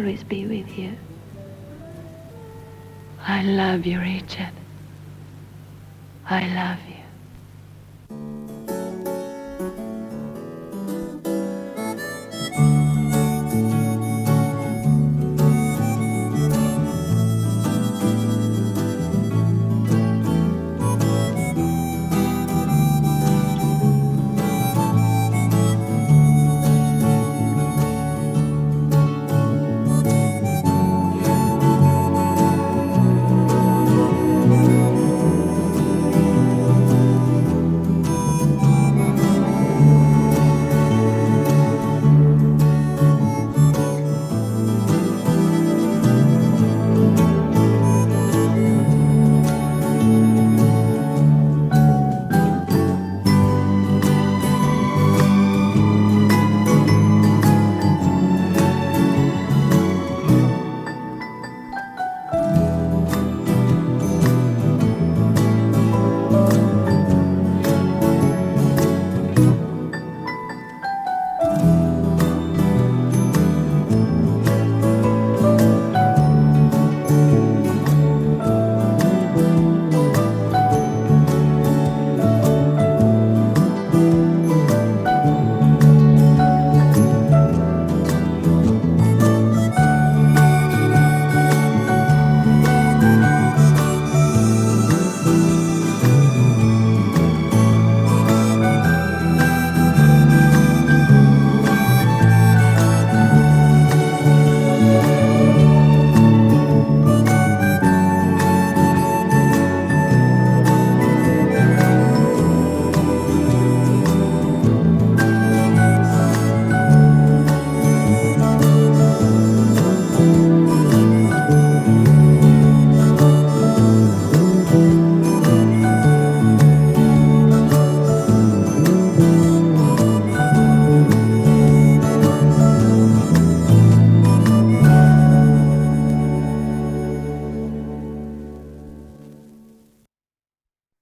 always be with you. I love you, Richard. I love you.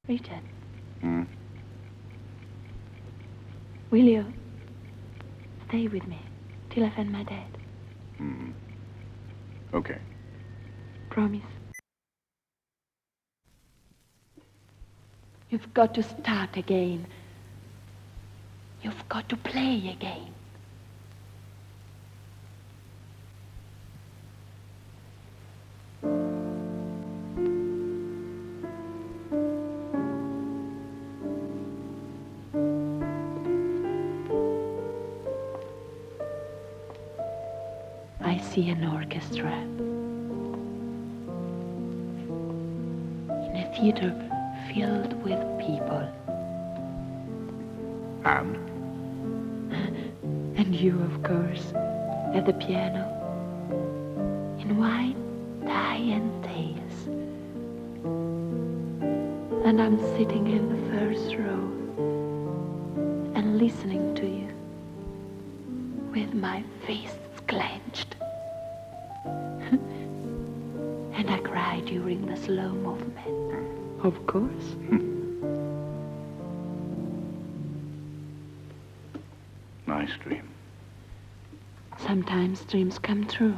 Richard. Will you stay with me till I find my dad? Okay. Promise. You've got to start again. You've got to play again. I see an orchestra in a theater filled with people. And? And you, of course, at the piano, in white tie and tails. And I'm sitting in the first row and listening to you with my fists clenched. And I cry during the slow movement. Of course. Nice dream. Sometimes dreams come true.